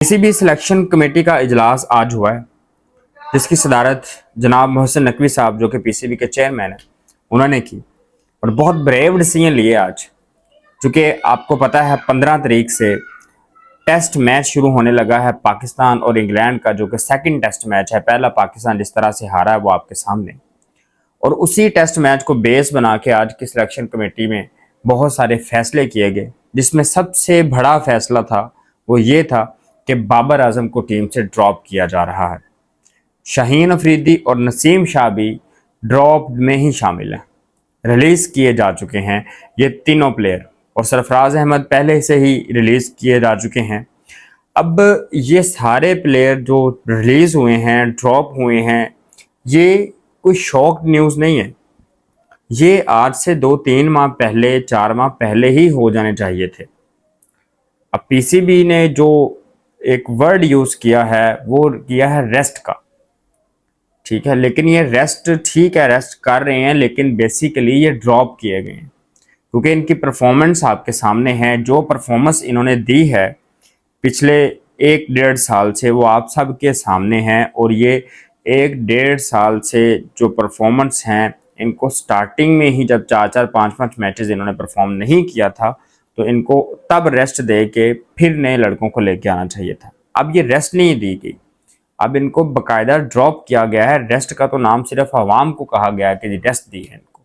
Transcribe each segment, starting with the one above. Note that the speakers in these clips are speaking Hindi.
पीसीबी सिलेक्शन कमेटी का इजलास आज हुआ है, जिसकी सदारत जनाब मोहसिन नकवी साहब जो कि पीसीबी के चेयरमैन हैं उन्होंने की और बहुत ब्रेव डिसीजन लिए आज। चूँकि आपको पता है 15 तारीख से टेस्ट मैच शुरू होने लगा है पाकिस्तान और इंग्लैंड का, जो कि सेकंड टेस्ट मैच है। पहला पाकिस्तान जिस तरह से हारा है वो आपके सामने, और उसी टेस्ट मैच को बेस बना के आज की सिलेक्शन कमेटी में बहुत सारे फैसले किए गए, जिसमें सबसे बड़ा फैसला था वो ये था कि बाबर आजम को टीम से ड्रॉप किया जा रहा है। शाहीन अफरीदी और नसीम शाह भी ड्रॉप में ही शामिल हैं। रिलीज़ किए जा चुके हैं ये तीनों प्लेयर, और सरफराज अहमद पहले से ही रिलीज़ किए जा चुके हैं। अब ये सारे प्लेयर जो रिलीज़ हुए हैं, ड्रॉप हुए हैं, ये कोई शॉक न्यूज़ नहीं है। ये आज से 2-3 माह पहले, 4 माह पहले ही हो जाने चाहिए थे। अब पीसीबी ने जो एक वर्ड यूज़ किया है वो किया है रेस्ट का, ठीक है, लेकिन ये रेस्ट ठीक है, रेस्ट कर रहे हैं, लेकिन बेसिकली ये ड्रॉप किए गए हैं क्योंकि इनकी परफॉर्मेंस आपके सामने है। जो परफॉर्मेंस इन्होंने दी है पिछले 1-1.5 साल से वो आप सब के सामने है, और ये 1-1.5 साल से जो परफॉर्मेंस हैं, इनको स्टार्टिंग में ही जब 4-4, 5-5 मैचेस इन्होंने परफॉर्म नहीं किया था तो इनको तब रेस्ट दे के फिर नए लड़कों को लेके आना चाहिए था। अब ये रेस्ट नहीं दी गई, अब इनको बाकायदा ड्रॉप किया गया है। रेस्ट का तो नाम सिर्फ आवाम को कहा गया है कि रेस्ट दी है इनको,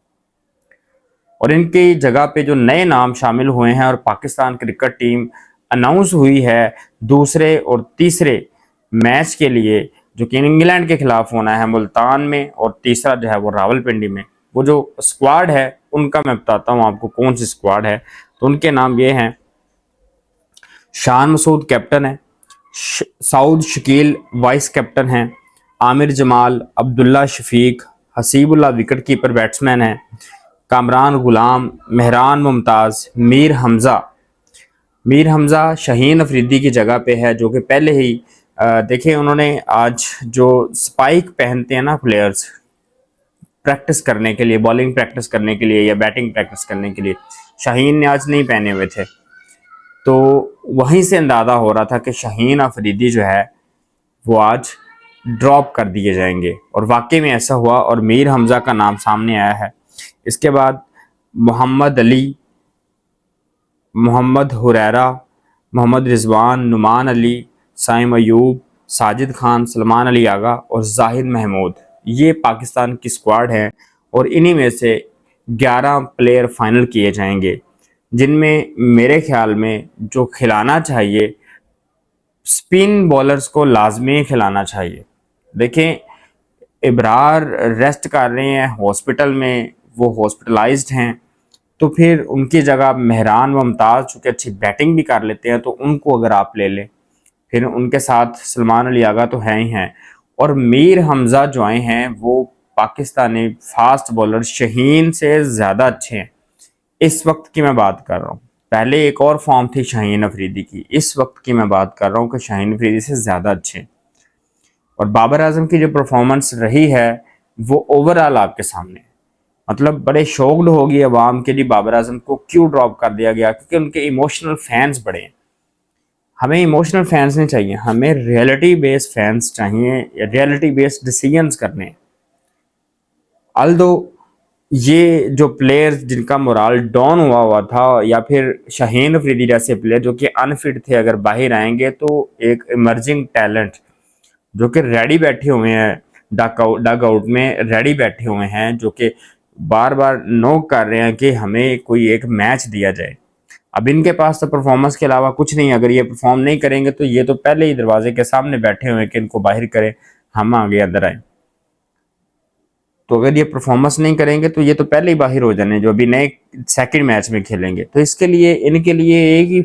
और इनकी जगह पे जो नए नाम शामिल हुए हैं और पाकिस्तान क्रिकेट टीम अनाउंस हुई है दूसरे और तीसरे मैच के लिए, जो कि इंग्लैंड के खिलाफ होना है मुल्तान में, और तीसरा जो है वो रावलपिंडी में। वो जो स्क्वाड है उनका मैं बताता हूँ आपको कौन सी स्क्वाड है। तो उनके नाम ये हैं, शान मसूद कैप्टन है, सऊद शकील वाइस कैप्टन हैं, Aamir Jamal, Abdullah Shafique, Hasibullah wicket keeper batsman है, कामरान गुलाम, मेहरान मुमताज़, मीर हमज़ा शाहीन अफरीदी की जगह पे है, जो कि पहले ही देखिए उन्होंने आज जो स्पाइक पहनते हैं ना प्लेयर्स प्रैक्टिस करने के लिए, बॉलिंग प्रैक्टिस करने के लिए या बैटिंग प्रैक्टिस करने के लिए, शाहीन ने आज नहीं पहने हुए थे। तो वहीं से अंदाज़ा हो रहा था कि शाहीन अफरीदी जो है वो आज ड्रॉप कर दिए जाएंगे, और वाकई में ऐसा हुआ और मीर हमज़ा का नाम सामने आया है। इसके बाद मोहम्मद अली, मोहम्मद हुरैरा, मोहम्मद रिजवान, नुमान अली, साइम अयूब, साजिद खान, सलमान अली आगा और जाहिद महमूद, ये पाकिस्तान की स्क्वाड है, और इन्हीं में से 11 प्लेयर फाइनल किए जाएंगे, जिनमें मेरे ख्याल में जो खिलाना चाहिए स्पिन बॉलर्स को लाजमी खिलाना चाहिए। देखें इब्रार रेस्ट कर रहे हैं हॉस्पिटल में, वो हॉस्पिटलाइज्ड हैं, तो फिर उनकी जगह मेहरान मुमताज़ चूँकि अच्छी बैटिंग भी कर लेते हैं तो उनको अगर आप ले लें, फिर उनके साथ सलमान अली आगा तो हैं ही हैं, और मीर हमज़ा जो आए हैं वो पाकिस्तानी फास्ट बॉलर शाहीन से ज़्यादा अच्छे हैं। इस वक्त की मैं बात कर रहा हूँ, पहले एक और फॉर्म थी शाहीन अफरीदी की, इस वक्त की मैं बात कर रहा हूँ कि शाहीन अफरीदी से ज़्यादा अच्छे हैं। और बाबर आजम की जो परफॉर्मेंस रही है वो ओवरऑल आपके सामने है। मतलब बड़े शॉक्ड होगी आवाम के लिए बाबर आजम को क्यों ड्रॉप कर दिया गया, क्योंकि उनके इमोशनल फैंस बड़े हैं। हमें इमोशनल फैंस नहीं चाहिए, हमें रियलिटी बेस्ड फैंस चाहिए, रियलिटी बेस्ड डिसीजंस करने। अल्दो ये जो प्लेयर्स जिनका मोराल डाउन हुआ था, या फिर शाहीन अफरीदी जैसे प्लेयर जो कि अनफिट थे, अगर बाहर आएंगे तो एक इमर्जिंग टैलेंट जो कि रेडी बैठे हुए हैं डग आउट में रेडी बैठे हुए हैं, जो कि बार बार नोक कर रहे हैं कि हमें कोई एक मैच दिया जाए। अब इनके पास तो परफॉर्मेंस के अलावा कुछ नहीं, अगर ये परफॉर्म नहीं करेंगे तो ये तो पहले ही दरवाजे के सामने बैठे हुए हैं कि इनको बाहर करें, हम आगे अंदर आए। तो अगर ये परफॉर्मेंस नहीं करेंगे तो ये तो पहले ही बाहर हो जाने, जो अभी नए सेकंड मैच में खेलेंगे। तो इसके लिए इनके लिए एक ही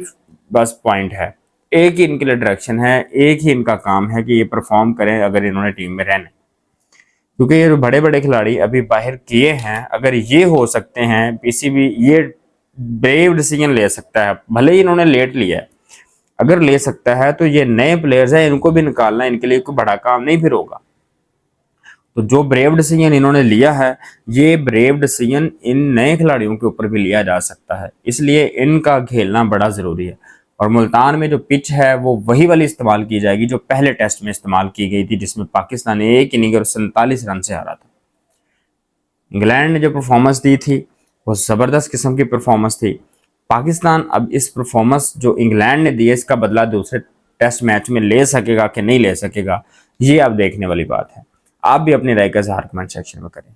बस पॉइंट है, एक ही इनके लिए डायरेक्शन है, एक ही इनका काम है कि ये परफॉर्म करें अगर इन्होंने टीम में रहना। क्योंकि ये बड़े बड़े खिलाड़ी अभी बाहर किए हैं, अगर ये हो सकते हैं, पीसीबी ये ब्रेव डिसीजन ले सकता है, भले ही इन्होंने लेट लिया है, अगर ले सकता है तो ये नए प्लेयर्स हैं, इनको भी निकालना इनके लिए कोई बड़ा काम नहीं फिर होगा। तो जो ब्रेव डिसीजन इन्होंने लिया है, ये ब्रेव डिसीजन इन नए खिलाड़ियों के ऊपर भी लिया जा सकता है, इसलिए इनका खेलना बड़ा ज़रूरी है। और मुल्तान में जो पिच है वो वही वाली इस्तेमाल की जाएगी जो पहले टेस्ट में इस्तेमाल की गई थी, जिसमें पाकिस्तान ने एक इनिंग और 47 रन से हारा था। इंग्लैंड ने जो परफॉर्मेंस दी थी वो ज़बरदस्त किस्म की परफॉर्मेंस थी। पाकिस्तान अब इस परफॉर्मेंस जो इंग्लैंड ने दी है इसका बदला दूसरे टेस्ट मैच में ले सकेगा कि नहीं ले सकेगा, ये अब देखने वाली बात है। आप भी अपनी राय का इज़हार कमेंट सेक्शन में करें।